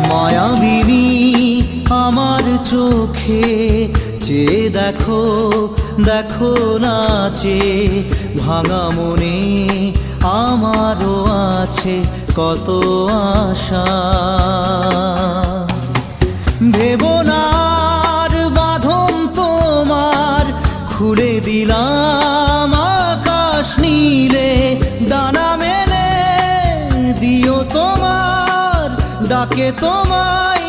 মায়াবিনী আমার চোখে চেয়ে দেখো, দেখো নাচে ভাঙা মনে আমারও আছে কত আশা। ভেবো না আর বাঁধন তোমার, খুলে দিলাম আকাশ নীলে, ডানা মেলে দিও তোমার ডাকে তোমায়